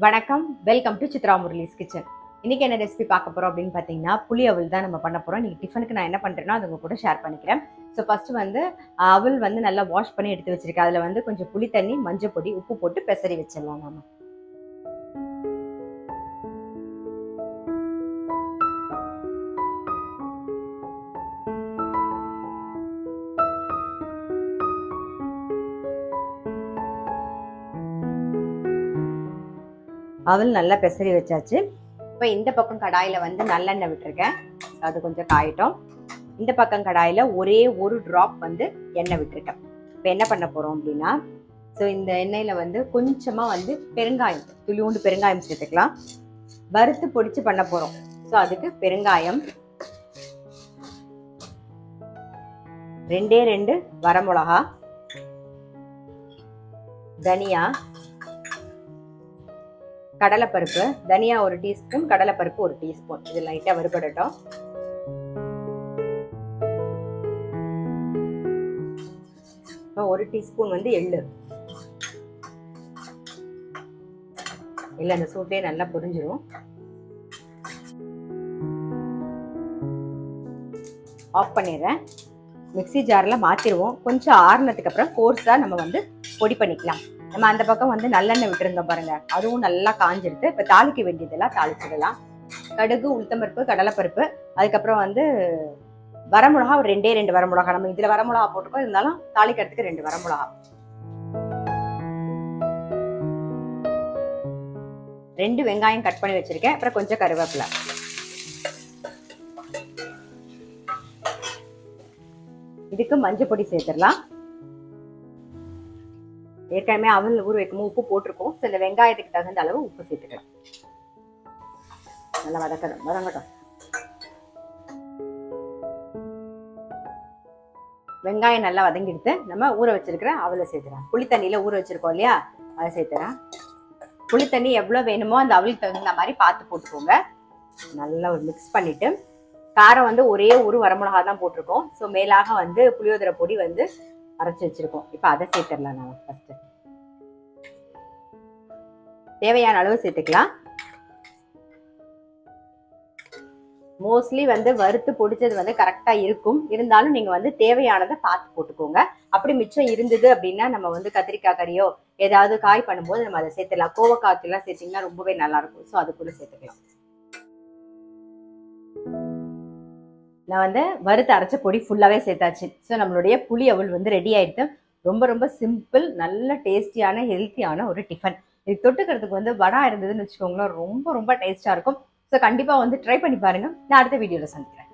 வணக்கம், welcome to Chitra Murali's kitchen. இன்னைக்கு என்ன ரெசிபி பார்க்க போறோம் அப்படின்னு பார்த்தீங்கன்னா, புளி அவல் தான் நம்ம பண்ண போறோம். இன்னைக்கு டிஃபனுக்கு நான் என்ன பண்றேன்னா அது உங்க கூட ஷேர் பண்ணிக்கிறேன். ஸோ ஃபர்ஸ்ட் வந்து அவல் வந்து நல்லா வாஷ் பண்ணி எடுத்து வச்சிருக்கேன். அதில் வந்து கொஞ்சம் புளி தண்ணி, மஞ்சள் பொடி, உப்பு போட்டு பெசரி வச்சிடலாம் நாம. அவல் நல்லா பெசரி வச்சாச்சு. இப்போ இந்த பக்கம் கடாயில் வந்து நல்லெண்ணெய் விட்டுருக்கேன். அது கொஞ்சம் காயட்டும். இந்த பக்கம் கடாயில் ஒரே ஒரு ட்ராப் வந்து எண்ணெய் விட்டுருக்கேன். இப்போ என்ன பண்ண போகிறோம் அப்படின்னா, ஸோ இந்த எண்ணெயில் வந்து கொஞ்சமாக வந்து பெருங்காயம், துளியூண்டு பெருங்காயம் சேர்த்துக்கலாம். வறுத்து பொடிச்சு பண்ண போகிறோம். ஸோ அதுக்கு பெருங்காயம், 2 வரமிளகா, தனியா, கடலைப்பருப்பு, தனியா 1 டீஸ்பூன், கடலைப்பருப்பு 1 டீஸ்பூன். இது லைட்டா வறுபடட்டும். இப்போ 1 டீஸ்பூன் வந்து எள்ளு. எள்ளு அந்த சூட்லயே நல்லா பொரிஞ்சிரும். ஆஃப் பண்ணிடுறேன். மிக்ஸி ஜார்ல மாத்திடுவோம். கொஞ்சம் ஆறுனதுக்கு அப்புறம் கோர்ஸா நம்ம வந்து பொடி பண்ணிக்கலாம். நம்ம அந்த பக்கம் வந்து நல்லெண்ணெய் விட்டுருந்தோம் பாருங்க, அதுவும் நல்லா காஞ்சிடுது. இப்போ தாளிக்க வேண்டியதெல்லாம் தாளிச்சிடலாம். கடுகு, உளுத்தம்பருப்பு, கடலைப்பருப்பு, அதுக்கப்புறம் வந்து வரமிளகா, ஒரு 2 வரமிளகா. நம்ம இதுல வரமிளகா போட்டுக்கோ, இருந்தாலும் தாளிக்கிறதுக்கு 2 வரமிளகா, 2 வெங்காயம் கட் பண்ணி வச்சிருக்கேன். அப்புறம் கொஞ்சம் கருவேப்பிலை. இதுக்கு மஞ்சள் பொடி சேர்த்துடலாம். ஏற்கனவே அவல் ஊற வைக்கும்போது உப்பு போட்டிருக்கோம். ஸோ இந்த வெங்காயத்துக்கு தகுந்த அளவு உப்பு சேர்த்துக்கலாம். நல்லா வதங்கட்டும். வெங்காயம் நல்லா வதங்கிடுத்து. நம்ம ஊற வச்சிருக்கிற அவலை சேர்த்துறேன். புளித்தண்ணியில ஊற வச்சிருக்கோம் இல்லையா, அதை சேர்த்துறேன். புளித்தண்ணி எவ்வளோ வேணுமோ அந்த அவலுக்கு தகுந்த மாதிரி பார்த்து போட்டுக்கோங்க. நல்லா ஒரு மிக்ஸ் பண்ணிட்டு, காரம் வந்து ஒரே ஒரு வரமிளகா தான் போட்டிருக்கோம். ஸோ மேலாக வந்து புளியோதரை பொடி வந்து அரைச்சி வச்சிருக்கோம். இப்போ அதை சேர்த்துடலாம். நான் ஃபர்ஸ்ட் தேவையான அளவு சேர்த்துக்கலாம். மோஸ்ட்லி வந்து வறுத்து பொடிச்சது வந்து கரெக்டா இருக்கும். இருந்தாலும் நீங்க வந்து தேவையானதை பார்த்து போட்டுக்கோங்க. அப்படி மிச்சம் இருந்தது அப்படின்னா நம்ம வந்து கத்திரிக்காய் கறியோ ஏதாவது காய் பண்ணும்போது நம்ம அதை சேர்த்துக்கலாம். கோவக்காய்க்கெல்லாம் சேர்த்தீங்கன்னா ரொம்பவே நல்லா இருக்கும். ஸோ அதுக்குள்ள சேர்த்துக்கலாம். நான் வந்து வறுத்து அரைச்ச பொடி ஃபுல்லாகவே சேர்த்தாச்சு. ஸோ நம்மளுடைய புளி அவல் வந்து ரெடி ஆகிடுது. ரொம்ப சிம்பிள், நல்ல டேஸ்டியான, ஹெல்த்தியான ஒரு டிஃபன். இது தொட்டுக்கிறதுக்கு வந்து வடை இருந்ததுன்னு வச்சுக்கோங்களேன், ரொம்ப டேஸ்ட்டாக இருக்கும். ஸோ கண்டிப்பாக வந்து ட்ரை பண்ணி பாருங்கள். நான் அடுத்த வீடியோவில் சந்திக்கிறேன்.